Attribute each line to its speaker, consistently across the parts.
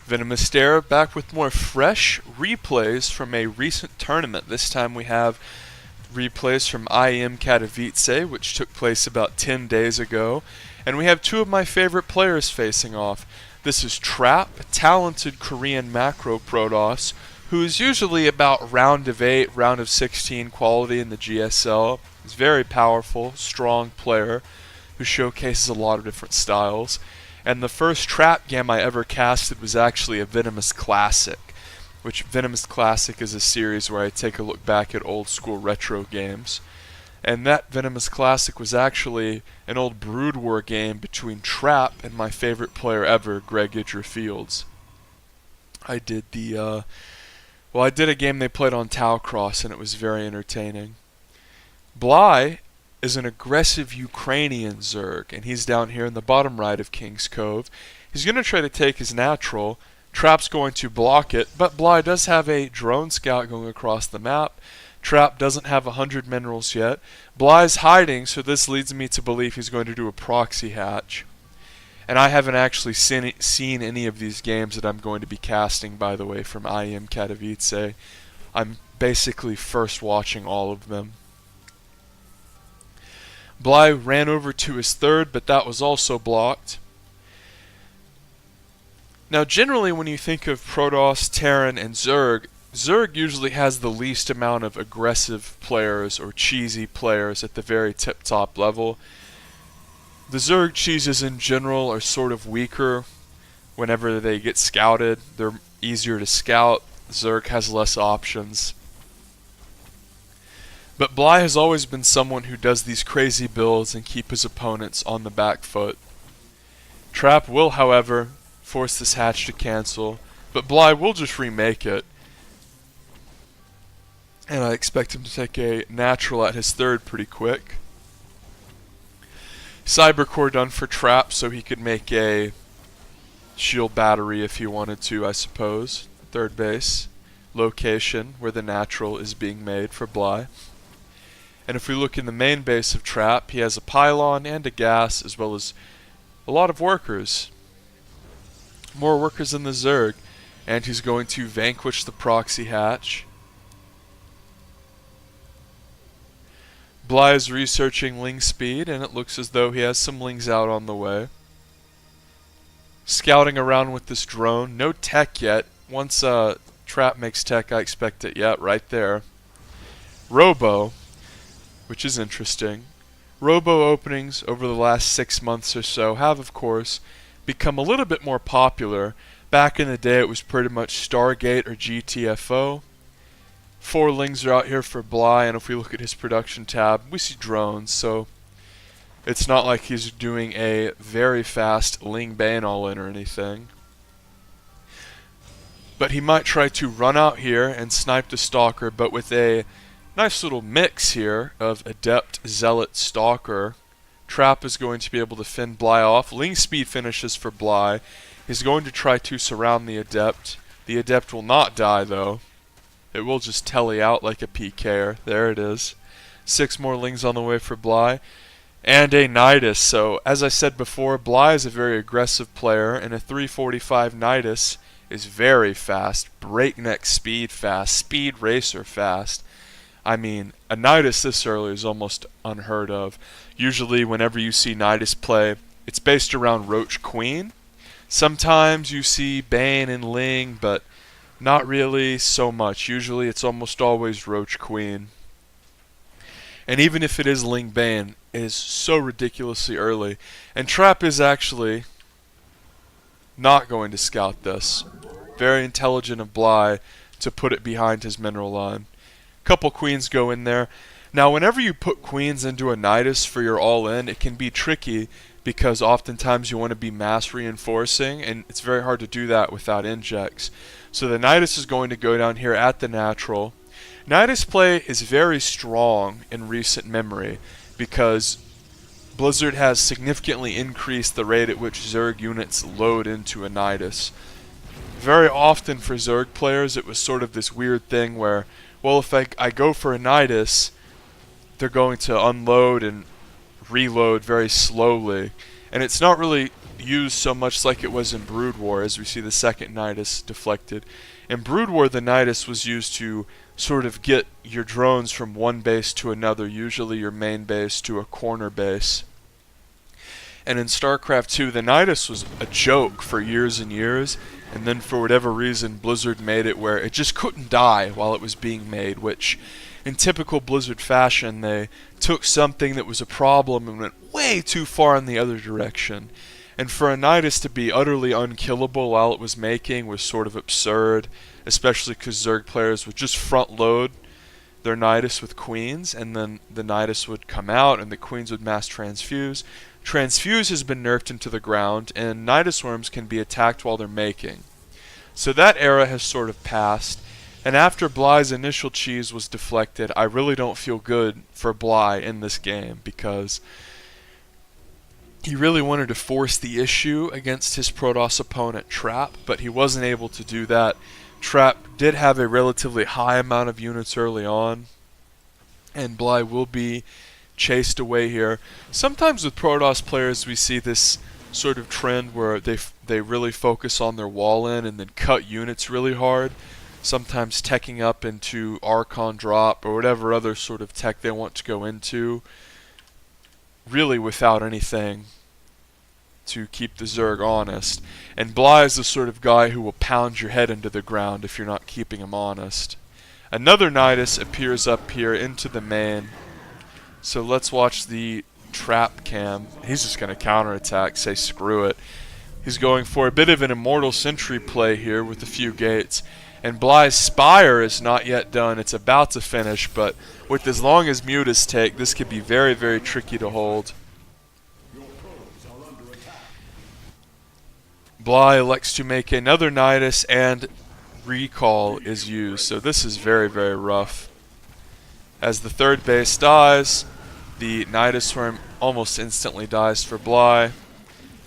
Speaker 1: Venomous Stare back with more fresh replays from a recent tournament. This time we have replays from IEM Katowice, which took place about 10 days ago. And we have two of my favorite players facing off. This is Trap, a talented Korean macro Protoss, who is usually about round of 8, round of 16 quality in the GSL. He's a very powerful, strong player who showcases a lot of different styles. And the first Trap game I ever casted was actually a Venomous Classic, which Venomous Classic is a series where I take a look back at old school retro games. And that Venomous Classic was actually an old Brood War game between Trap and my favorite player ever, Greg Idra-Fields. I did I did a game they played on Towcross and it was very entertaining. Bly is an aggressive Ukrainian Zerg, and he's down here in the bottom right of King's Cove. He's going to try to take his natural. Trap's going to block it, but Bly does have a drone scout going across the map. Trap doesn't have 100 minerals yet. Bly's hiding, so this leads me to believe he's going to do a proxy hatch. And I haven't actually seen any of these games that I'm going to be casting, by the way, from IEM Katowice. I'm basically first watching all of them. Bly ran over to his third, but that was also blocked. Now, generally, when you think of Protoss, Terran, and Zerg, Zerg usually has the least amount of aggressive players or cheesy players at the very tip-top level. The Zerg cheeses in general are sort of weaker whenever they get scouted. They're easier to scout. Zerg has less options. But Bly has always been someone who does these crazy builds and keep his opponents on the back foot. Trap will, however, force this hatch to cancel, but Bly will just remake it. And I expect him to take a natural at his third pretty quick. Cybercore done for Trap so he could make a shield battery if he wanted to, I suppose. Third base location where the natural is being made for Bly. And if we look in the main base of Trap, he has a pylon and a gas, as well as a lot of workers. More workers than the Zerg. And he's going to vanquish the proxy hatch. Bly is researching Ling speed, and it looks as though he has some Lings out on the way. Scouting around with this drone. No tech yet. Once Trap makes tech, I expect it. Yeah, right there. Robo, which is interesting. Robo openings over the last 6 months or so have, of course, become a little bit more popular. Back in the day, it was pretty much Stargate or GTFO. 4 Lings are out here for Bly, and if we look at his production tab, we see drones, so it's not like he's doing a very fast Ling Bane all-in or anything. But he might try to run out here and snipe the Stalker, but with a nice little mix here of Adept, Zealot, Stalker. Trap is going to be able to fend Bly off. Ling speed finishes for Bly. He's going to try to surround the Adept. The Adept will not die, though. It will just telly out like a PKer. There it is. 6 more Lings on the way for Bly. And a Nidus. So, as I said before, Bly is a very aggressive player, and a 345 Nidus is very fast. Breakneck speed fast. Speed racer fast. I mean, a Nidus this early is almost unheard of. Usually, whenever you see Nidus play, it's based around Roach Queen. Sometimes you see Bane and Ling, but not really so much. Usually it's almost always Roach Queen. And even if it is Ling Bane, it is so ridiculously early. And Trap is actually not going to scout this. Very intelligent of Bly to put it behind his mineral line. Couple queens go in there. Now whenever you put queens into a Nidus for your all-in, it can be tricky because oftentimes you want to be mass reinforcing, and it's very hard to do that without injects. So the Nidus is going to go down here at the natural. Nidus play is very strong in recent memory because Blizzard has significantly increased the rate at which Zerg units load into a Nidus. Very often for Zerg players it was sort of this weird thing where, well, if I go for a Nidus, they're going to unload and reload very slowly. And it's not really used so much like it was in Brood War, as we see the second Nidus deflected. In Brood War, the Nidus was used to sort of get your drones from one base to another, usually your main base to a corner base. And in StarCraft 2, the Nidus was a joke for years and years, and then for whatever reason, Blizzard made it where it just couldn't die while it was being made, which, in typical Blizzard fashion, they took something that was a problem and went way too far in the other direction. And for a Nidus to be utterly unkillable while it was making was sort of absurd, especially because Zerg players would just front load their Nidus with queens, and then the Nidus would come out and the queens would mass transfuse. Transfuse has been nerfed into the ground, and Nidus worms can be attacked while they're making. So that era has sort of passed, and after Bly's initial cheese was deflected, I really don't feel good for Bly in this game, because he really wanted to force the issue against his Protoss opponent Trap, but he wasn't able to do that. Trap did have a relatively high amount of units early on, and Bly will be chased away here. Sometimes with Protoss players we see this sort of trend where they really focus on their wall in and then cut units really hard, sometimes teching up into Archon drop or whatever other sort of tech they want to go into, really without anything to keep the Zerg honest. And Bly is the sort of guy who will pound your head into the ground if you're not keeping him honest. Another Nidus appears up here into the main. So let's watch the Trap cam. He's just going to counterattack, say screw it. He's going for a bit of an Immortal Sentry play here with a few gates. And Bly's Spire is not yet done. It's about to finish, but with as long as Mutas take, this could be very, very tricky to hold. Bly elects to make another Nidus, and Recall is used. So this is very, very rough. As the third base dies, the Nidus worm almost instantly dies for Bly,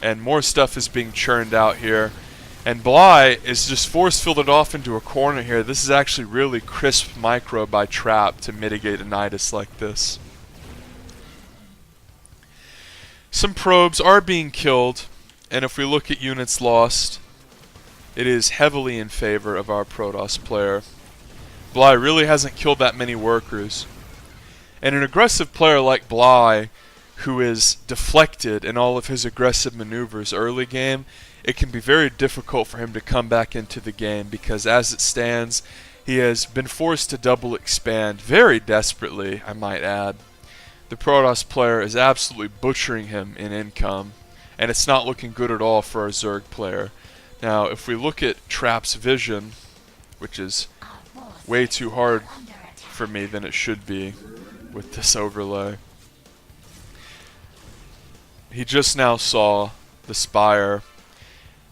Speaker 1: and more stuff is being churned out here. And Bly is just force-fielded off into a corner here. This is actually really crisp micro by Trap to mitigate a Nidus like this. Some probes are being killed, and if we look at units lost, it is heavily in favor of our Protoss player. Bly really hasn't killed that many workers. And an aggressive player like Bly, who is deflected in all of his aggressive maneuvers early game, it can be very difficult for him to come back into the game, because as it stands, he has been forced to double expand very desperately, I might add. The Protoss player is absolutely butchering him in income, and it's not looking good at all for our Zerg player. Now, if we look at Trap's vision, which is way too hard for me than it should be with this overlay. He just now saw the Spire.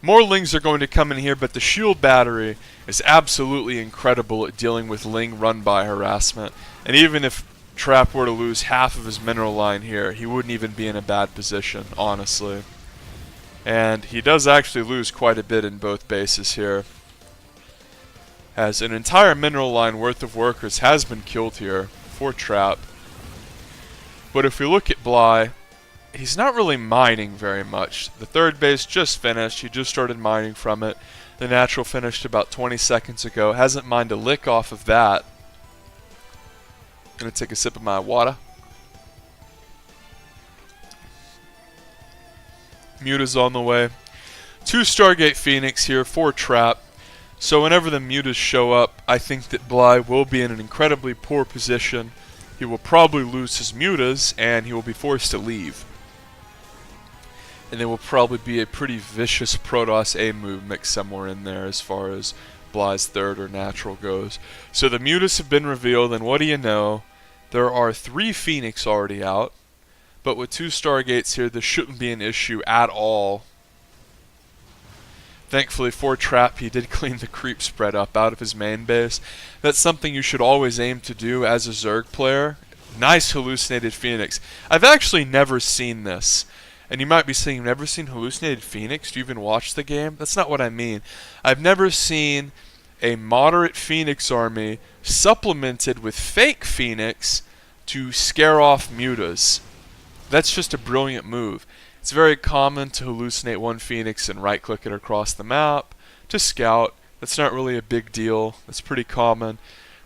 Speaker 1: More Lings are going to come in here, but the shield battery is absolutely incredible at dealing with Ling run-by harassment. And even if Trap were to lose half of his mineral line here, he wouldn't even be in a bad position, honestly. And he does actually lose quite a bit in both bases here, as an entire mineral line worth of workers has been killed here for Trap. But if we look at Bly, he's not really mining very much. The third base just finished. He just started mining from it. The natural finished about 20 seconds ago. Hasn't mined a lick off of that. Gonna take a sip of my water. Muta's on the way. 2 Stargate Phoenix here for Trap. So whenever the Mutas show up, I think that Bly will be in an incredibly poor position. He will probably lose his Mutas, and he will be forced to leave. And there will probably be a pretty vicious Protoss A move mixed somewhere in there as far as Bly's third or natural goes. So the Mutas have been revealed, and what do you know? There are 3 Phoenix already out. But with 2 Stargates here, this shouldn't be an issue at all. Thankfully for Trap, he did clean the creep spread up out of his main base. That's something you should always aim to do as a Zerg player. Nice hallucinated Phoenix. I've actually never seen this. And you might be saying, you've never seen hallucinated Phoenix? Do you even watch the game? That's not what I mean. I've never seen a moderate Phoenix army supplemented with fake Phoenix to scare off Mutas. That's just a brilliant move. It's very common to hallucinate one Phoenix and right-click it across the map to scout. That's not really a big deal. That's pretty common.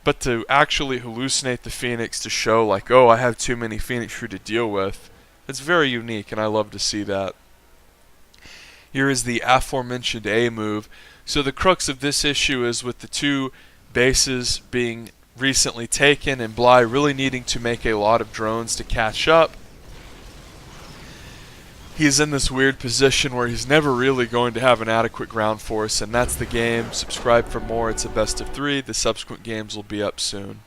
Speaker 1: But to actually hallucinate the Phoenix to show like, oh, I have too many Phoenix crew to deal with, it's very unique, and I love to see that. Here is the aforementioned A move. So the crux of this issue is with the two bases being recently taken and Bly really needing to make a lot of drones to catch up. He's in this weird position where he's never really going to have an adequate ground force, and that's the game. Subscribe for more. It's a best of 3. The subsequent games will be up soon.